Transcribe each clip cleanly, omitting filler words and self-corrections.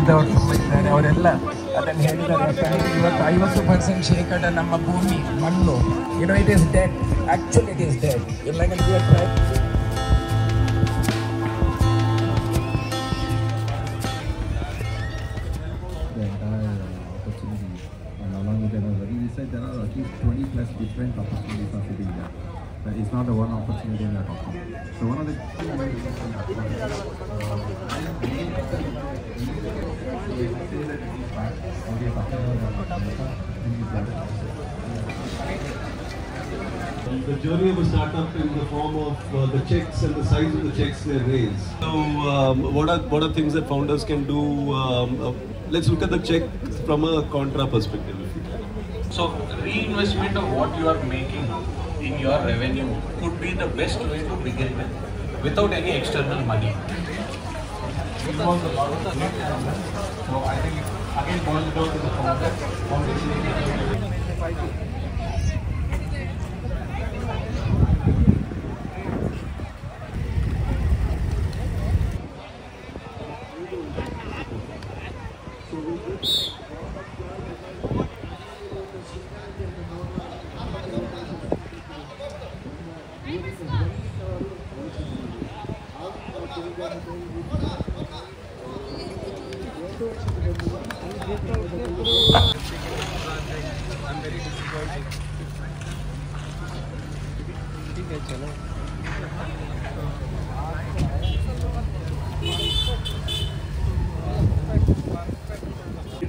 ಉಳಿದವರು ತುಂಬ ಇದ್ದಾರೆ, ಅವರೆಲ್ಲ ಅದನ್ನು ಹೇಳಿದ್ದಾರೆ. ಯಾಕಂದರೆ ಇವತ್ತು 50% ಶೇಕಡ ನಮ್ಮ ಭೂಮಿ ಮಣ್ಣು it is dead, actually it is dead. There are at least 20 plus different opportunities are sitting there. It's not the one opportunity we are talking. So one of the the journey of a startup in the form of the checks and the size of the checks they raise. So what are things that founders can do? Let's look at the check from a contra perspective. So reinvestment of what you are making in your revenue could be the best way to begin with, without any external money. So I think it again boils down to the foundation.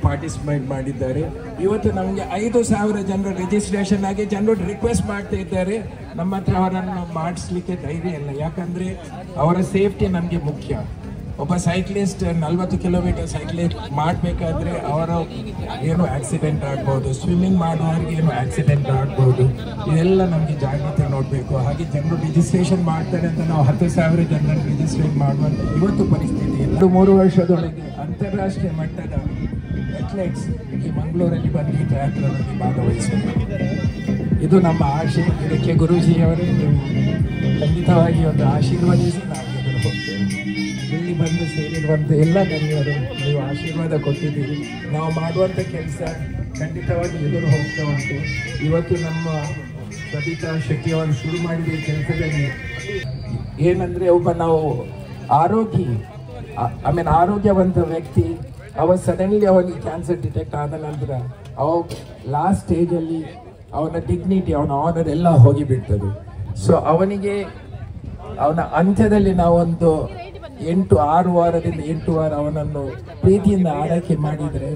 Participate ಮಾಡಿದ್ದಾರೆ. ಇವತ್ತು ನಮಗೆ 5,000 ಜನರು registration ಆಗಿ ಜನರು request ಮಾಡ್ತಾ ಇದ್ದಾರೆ. ನಮ್ಮ ಹತ್ರ ಅವರನ್ನು ಮಾಡಿಸ್ಲಿಕ್ಕೆ ಧೈರ್ಯ ಇಲ್ಲ, ಯಾಕಂದರೆ ಅವರ ಸೇಫ್ಟಿ ನಮಗೆ ಮುಖ್ಯ. ಒಬ್ಬ ಸೈಕ್ಲಿಸ್ಟ್ 40 ಕಿಲೋಮೀಟರ್ ಸೈಕ್ಲಿಂಗ್ ಮಾಡಬೇಕಾದ್ರೆ ಅವರ ಏನು ಆಕ್ಸಿಡೆಂಟ್ ಆಗ್ಬೋದು, ಸ್ವಿಮ್ಮಿಂಗ್ ಮಾಡುವವರಿಗೆ ಏನು ಆಕ್ಸಿಡೆಂಟ್ ಆಗ್ಬೋದು, ಇದೆಲ್ಲ ನಮಗೆ ಜಾಗ್ರತೆ ನೋಡಬೇಕು. ಹಾಗೆ ಜನರು ರಿಜಿಸ್ಟ್ರೇಷನ್ ಮಾಡ್ತಾರೆ ಅಂತ ನಾವು 10,000 ಜನರನ್ನು ರಿಜಿಸ್ಟ್ರೇಟ್ ಮಾಡುವಂಥ ಇವತ್ತು ಪರಿಸ್ಥಿತಿ ಇಲ್ಲ. 3 ವರ್ಷದೊಳಗೆ ಅಂತಾರಾಷ್ಟ್ರೀಯ ಮಟ್ಟದ ಅಥ್ಲೆಟ್ಸ್ ಈ ಮಂಗಳೂರಲ್ಲಿ ಬಂದು ಈ ಟ್ರಯಾಥ್ಲಾನ್‌ನಲ್ಲಿ ಭಾಗವಹಿಸಬೇಕು. ಇದು ನಮ್ಮ ಆಶೆ. ಇದಕ್ಕೆ ಗುರೂಜಿಯವರೇ ನೀವು ಖಂಡಿತವಾಗಿ ಒಂದು ಆಶೀರ್ವಾದಿಸಿ ನಾವು ಎದುರು ಹೋಗ್ತೇವೆ. ಇಲ್ಲಿ ಬಂದು ಸೇರಿರುವಂಥ ಎಲ್ಲ ಗಣ್ಯರು ನೀವು ಆಶೀರ್ವಾದ ಕೊಟ್ಟಿದ್ದೀರಿ. ನಾವು ಮಾಡುವಂಥ ಕೆಲಸ ಖಂಡಿತವಾಗಿ ಎದುರು ಹೋಗ್ತಾ ಉಂಟು. ಇವತ್ತು ನಮ್ಮ ಸಬಿತಾ ಶೆಟ್ಟಿ ಅವರು ಶುರು ಮಾಡಿದ ಈ ಕೆಲಸದಲ್ಲಿ ಏನಂದರೆ ಒಬ್ಬ ನಾವು ಆರೋಗ್ಯವಂತ ವ್ಯಕ್ತಿ ಸಡನ್ಲಿ ಅವನಿಗೆ ಕ್ಯಾನ್ಸರ್ ಡಿಟೆಕ್ಟ್ ಆದ ನಂತರ ಲಾಸ್ಟ್ ಸ್ಟೇಜಲ್ಲಿ ಅವನ ಡಿಗ್ನಿಟಿ, ಅವನ ಆನರ್ ಎಲ್ಲ ಹೋಗಿಬಿಡ್ತದೆ. ಸೊ ಅವನ ಅಂತ್ಯದಲ್ಲಿ ನಾವೊಂದು 6 ವಾರದಿಂದ 8 ವಾರ ಅವನನ್ನು ಪ್ರೀತಿಯಿಂದ ಆರೈಕೆ ಮಾಡಿದರೆ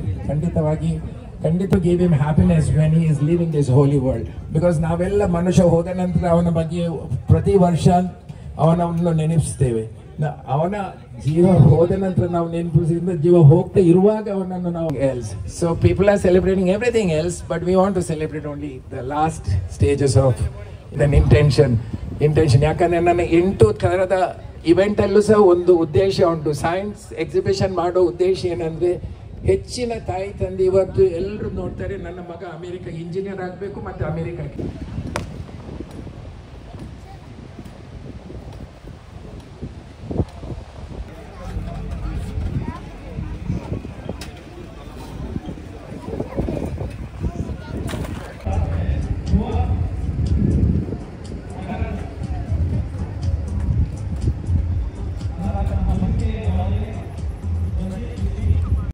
ಖಂಡಿತ give him happiness when he is living this holy world. Because ನಾವೆಲ್ಲ ಮನುಷ್ಯ ಹೋದ ನಂತರ ಅವನ ಬಗ್ಗೆ ಪ್ರತಿ ವರ್ಷ ಅವನನ್ನು ನೆನಪಿಸ್ತೇವೆ. ಅವನ ಜೀವ ಹೋದ ನಂತರ ನಾವು ನೆನಪಿಸಿದ್ರೆ ಜೀವ ಹೋಗ್ತಾ ಇರುವಾಗ ಅವನನ್ನು ನಾವು else. So people are celebrating everything else, but we want to celebrate only the last stages of then intention. ಯಾಕಂದರೆ ನನ್ನ 8 ಥರದ ಇವೆಂಟಲ್ಲೂ ಸಹ ಒಂದು ಉದ್ದೇಶ ಉಂಟು. ಸೈನ್ಸ್ ಎಕ್ಸಿಬಿಷನ್ ಮಾಡೋ ಉದ್ದೇಶ ಏನಂದರೆ ಹೆಚ್ಚಿನ ತಾಯಿ ತಂದೆ ಇವತ್ತು ಎಲ್ಲರೂ ನೋಡ್ತಾರೆ ನನ್ನ ಮಗ ಅಮೇರಿಕಾ ಇಂಜಿನಿಯರ್ ಆಗಬೇಕು ಮತ್ತು ಅಮೇರಿಕಾಗೆ